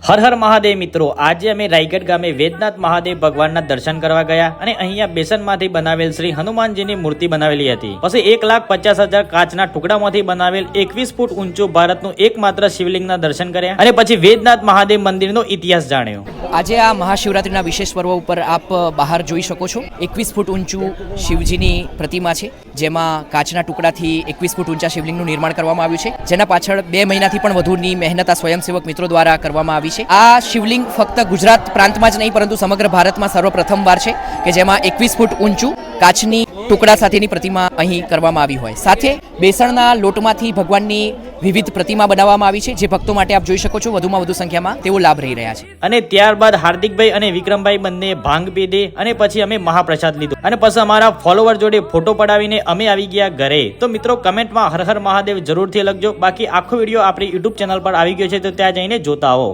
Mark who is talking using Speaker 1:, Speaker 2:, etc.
Speaker 1: હર હર મહાદેવ મિત્રો, આજે અમે રાયગઢ ગામે વેદનાથ મહાદેવ ભગવાનના દર્શન કરવા ગયા અને અહીંયા બેસનમાંથી બનાવેલ શ્રી હનુમાનજીની મૂર્તિ બનાવેલી હતી. પછી 1,50,000 કાચના ટુકડામાંથી બનાવેલ 21 ફૂટ ઊંચું ભારતનું એકમાત્ર શિવલિંગના દર્શન કર્યા અને પછી વેદનાથ મહાદેવ મંદિરનો ઇતિહાસ જાણ્યો.
Speaker 2: આજે આ મહાશિવરાત્રિના વિશેષ પર્વ ઉપર આપ બહાર જોઈ શકો છો 21 ફૂટ ઊંચું શિવજીની પ્રતિમા છે, જેમાં કાચના ટુકડાથી 21 ફૂટ ઊંચા શિવલિંગનું નિર્માણ કરવામાં આવ્યું છે, જેના પાછળ 2 મહિનાથી પણ વધુની મહેનત આ સ્વયંસેવક મિત્રો દ્વારા કરવામાં આવી છે. આ શિવલિંગ ફક્ત ગુજરાત પ્રાંતમાં જ નહીં પરંતુ સમગ્ર ભારતમાં સર્વપ્રથમવાર છે કે જેમાં 21 ફૂટ ઊંચું કાચની ટુકડા સાથેની પ્રતિમા અહીં કરવામાં આવી હોય. સાથે બેસણના લોટમાંથી ભગવાનની વિવિધ પ્રતિમા બનાવવામાં આવી છે, જે ભક્તો માટે આપ જોઈ શકો છો વધુમાં વધુ સંખ્યામાં તેઓ લાભ રહી રહ્યા છે.
Speaker 1: અને ત્યારબાદ હાર્દિકભાઈ અને વિક્રમભાઈ બંને ભાંગ પીધી અને પછી અમે મહાપ્રસાદ લીધો અને પછી અમારા ફોલોવર જોડે ફોટો પડાવીને અમે આવી ગયા ઘરે. તો મિત્રો કમેન્ટમાં હર હર મહાદેવ જરૂરથી લખજો. બાકી આખો વિડીયો આપણી યુટ્યુબ ચેનલ પર આવી ગયો છે, તો ત્યાં જઈને જોતા આવો.